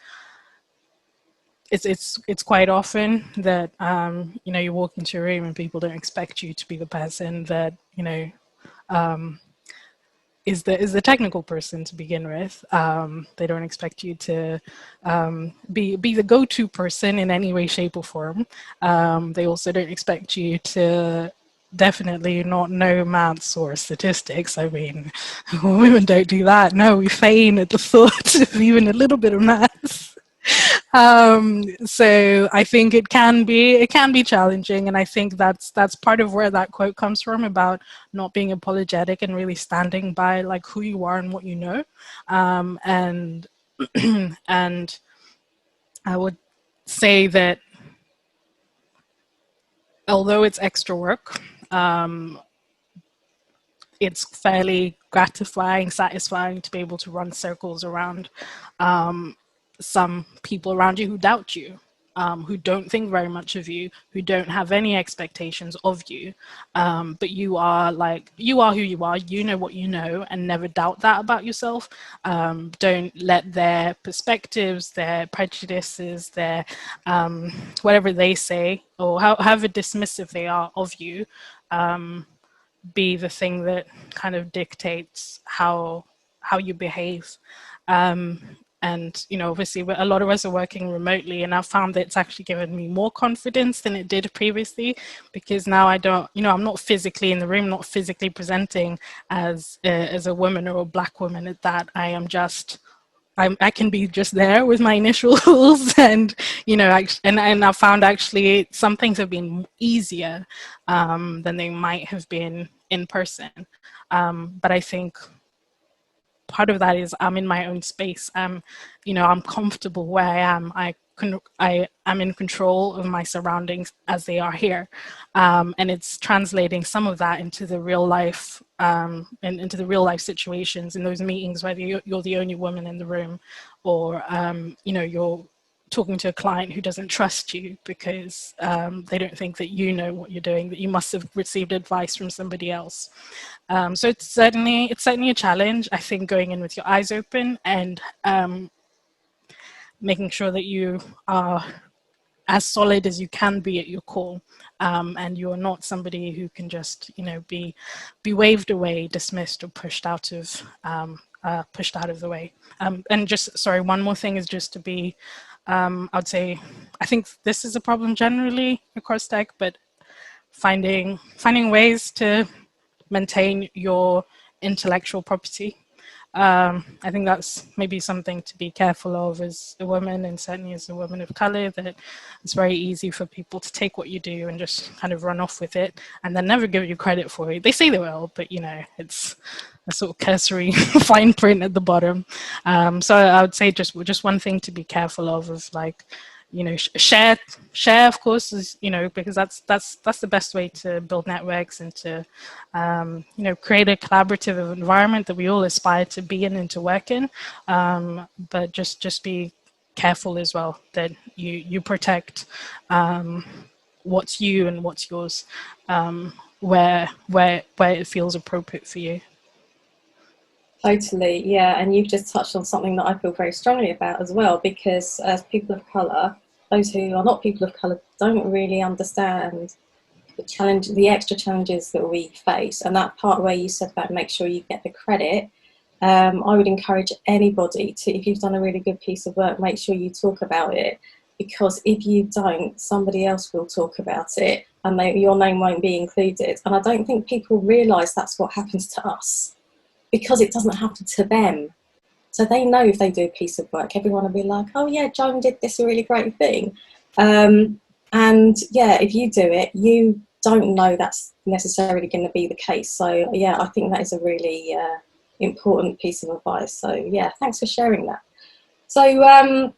B: It's quite often that you walk into a room and people don't expect you to be the person that is the technical person to begin with. They don't expect you to be the go-to person in any way, shape, or form. They also don't expect you to definitely not know maths or statistics. I mean, women don't do that. No, we feign at the thought of even a little bit of maths. So I think it can be challenging, and I think that's part of where that quote comes from about not being apologetic and really standing by like who you are and what you know. And and I would say that although it's extra work, it's fairly gratifying, satisfying to be able to run circles around some people around you who doubt you, who don't think very much of you, who don't have any expectations of you. But you are who you are, you know what you know, and never doubt that about yourself. Don't let their perspectives, their prejudices, their whatever they say, or however dismissive they are of you, be the thing that kind of dictates how you behave. And obviously a lot of us are working remotely, and I've found that it's actually given me more confidence than it did previously, because now I don't, I'm not physically in the room, not physically presenting as a woman or a Black woman. At that, I am just, I can be just there with my initials, and and I found actually some things have been easier than they might have been in person. But I think part of that is I'm in my own space. I'm comfortable where I am. I am in control of my surroundings as they are here, and it's translating some of that into the real life, and into the real life situations in those meetings, whether you're the only woman in the room, or you're talking to a client who doesn't trust you because they don't think that you know what you're doing, that you must have received advice from somebody else. So it's certainly a challenge, I think, going in with your eyes open and making sure that you are as solid as you can be at your core, and you're not somebody who can just be waved away, dismissed, or pushed out of the way. And just, sorry, one more thing is just to be, I'd say, I think this is a problem generally across tech, but finding ways to maintain your intellectual property. I think that's maybe something to be careful of as a woman, and certainly as a woman of color, that it's very easy for people to take what you do and just kind of run off with it and then never give you credit for it. They say they will, but it's a sort of cursory fine print at the bottom. So I would say just one thing to be careful of like, share, of course, is, because that's the best way to build networks and to create a collaborative environment that we all aspire to be in and to work in. But just be careful as well that you protect what's you and what's yours, where it feels appropriate for you.
A: Totally, yeah, and you've just touched on something that I feel very strongly about as well, because as people of colour, those who are not people of colour don't really understand the extra challenges that we face. And that part where you said about make sure you get the credit, I would encourage anybody to, if you've done a really good piece of work, make sure you talk about it, because if you don't, somebody else will talk about it and your name won't be included. And I don't think people realise that's what happens to us, because it doesn't happen to them. So they know if they do a piece of work, everyone will be like, oh yeah, Joan did this really great thing. And yeah, if you do it, you don't know that's necessarily going to be the case. So yeah, I think that is a really important piece of advice. So yeah, thanks for sharing that. So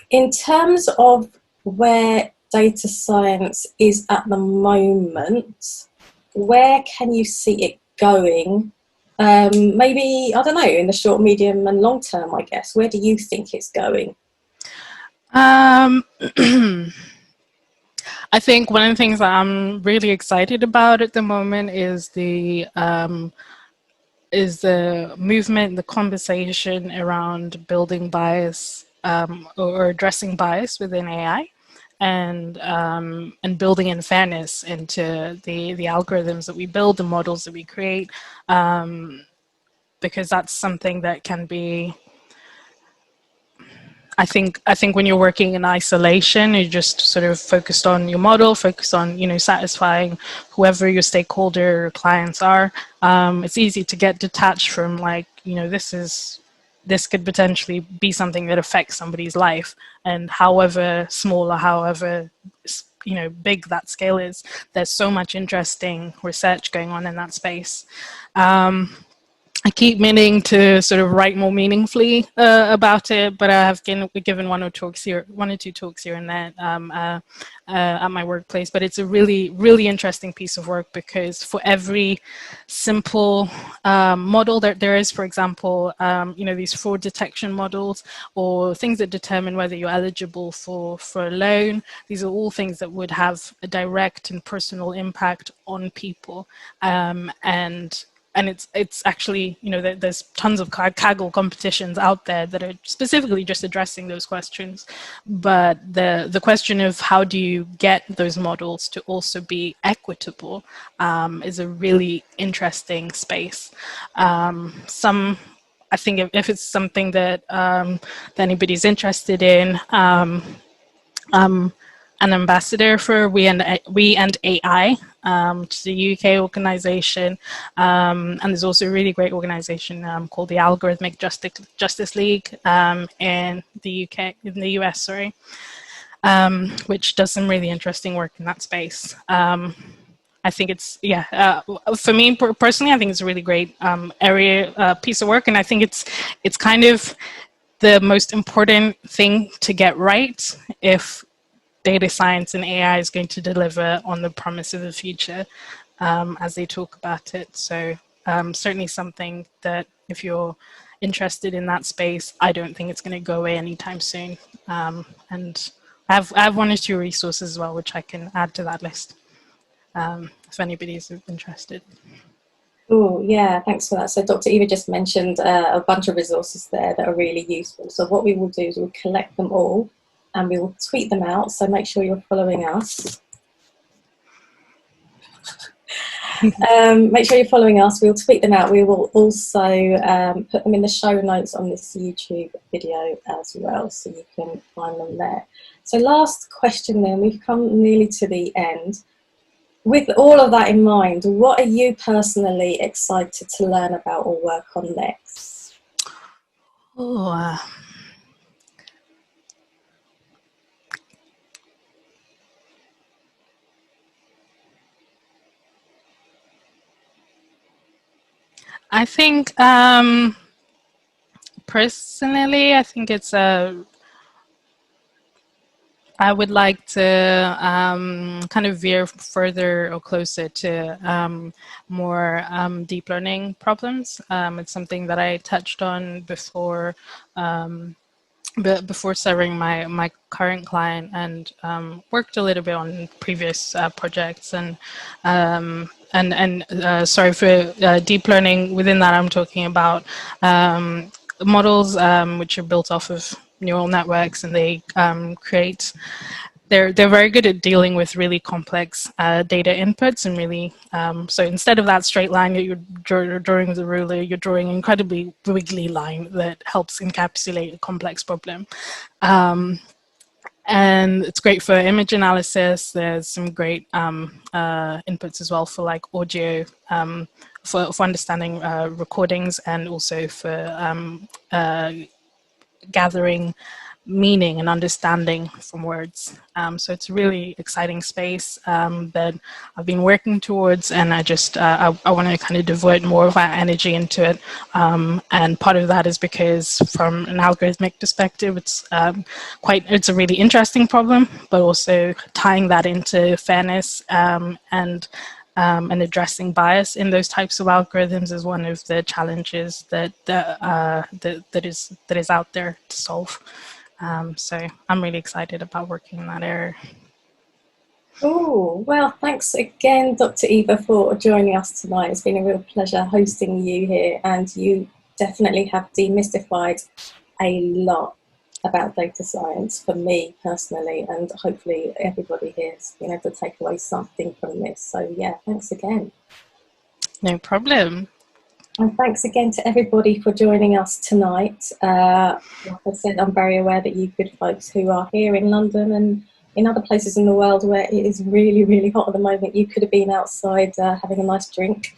A: in terms of where data science is at the moment, where can you see it going? Maybe, I don't know, in the short, medium and long term, I guess. Where do you think it's going?
B: I think one of the things that I'm really excited about at the moment is the movement, the conversation around building bias, or addressing bias within AI, and building in fairness into the algorithms that we build, the models that we create, because that's something that can be, I think when you're working in isolation, you're just sort of focused on your model, focused on, satisfying whoever your stakeholder or clients are. It's easy to get detached from, like, this is this could potentially be something that affects somebody's life, and however small or however big that scale is, there's so much interesting research going on in that space. I keep meaning to sort of write more meaningfully about it, but I have given one or two talks here and there at my workplace. But it's a really, really interesting piece of work, because for every simple model that there is, for example, these fraud detection models, or things that determine whether you're eligible for a loan, these are all things that would have a direct and personal impact on people, and it's actually, there's tons of Kaggle competitions out there that are specifically just addressing those questions. But the question of how do you get those models to also be equitable is a really interesting space. I think if it's something that anybody's interested in, an ambassador for We and AI, which is a UK organization, and there's also a really great organization called the Algorithmic Justice League in the US, sorry, which does some really interesting work in that space. I think it's, for me personally, I think it's a really great piece of work, and I think it's kind of the most important thing to get right if data science and AI is going to deliver on the promise of the future, as they talk about it. So certainly something that, if you're interested in that space, I don't think it's going to go away anytime soon. And I have one or two resources as well, which I can add to that list, if anybody's interested.
A: Oh, yeah, thanks for that. So Dr. Eva just mentioned a bunch of resources there that are really useful. So what we will do is we'll collect them all and we will tweet them out. So make sure you're following us. Make sure you're following us. We'll tweet them out. We will also put them in the show notes on this YouTube video as well, so you can find them there. So last question then, we've come nearly to the end. With all of that in mind, what are you personally excited to learn about or work on next?
B: Oh, I think personally, I think it's I would like to kind of veer further or closer to more deep learning problems. It's something that I touched on before, before serving my current client, and worked a little bit on previous projects. And sorry, for deep learning, within that I'm talking about models which are built off of neural networks, and they create, they're very good at dealing with really complex data inputs, and really so instead of that straight line that you're drawing with a ruler, you're drawing an incredibly wiggly line that helps encapsulate a complex problem. And it's great for image analysis. There's some great inputs as well for like audio, for understanding recordings, and also for gathering meaning and understanding from words. So it's a really exciting space that I've been working towards, and I just I want to kind of devote more of our energy into it. And part of that is because, from an algorithmic perspective, it's it's a really interesting problem, but also tying that into fairness and addressing bias in those types of algorithms is one of the challenges that is out there to solve. So I'm really excited about working in that area.
A: Oh, well, thanks again, Dr. Eva, for joining us tonight. It's been a real pleasure hosting you here, and you definitely have demystified a lot about data science for me personally, and hopefully everybody here has been able to take away something from this. So yeah, thanks again.
B: No problem.
A: And thanks again to everybody for joining us tonight. Like I said, I'm very aware that you good folks who are here in London and in other places in the world where it is really, really hot at the moment, you could have been outside having a nice drink.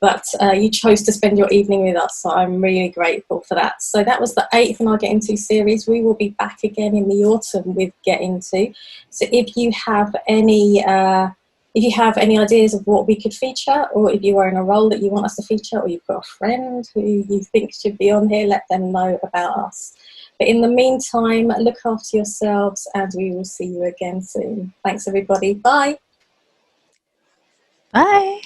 A: but you chose to spend your evening with us, so I'm really grateful for that. So that was the 8th in our Get Into series. We will be back again in the autumn with Get Into. So if you have any ideas of what we could feature, or if you are in a role that you want us to feature, or you've got a friend who you think should be on here, let them know about us. But in the meantime, look after yourselves, and we will see you again soon. Thanks, everybody. Bye.
B: Bye.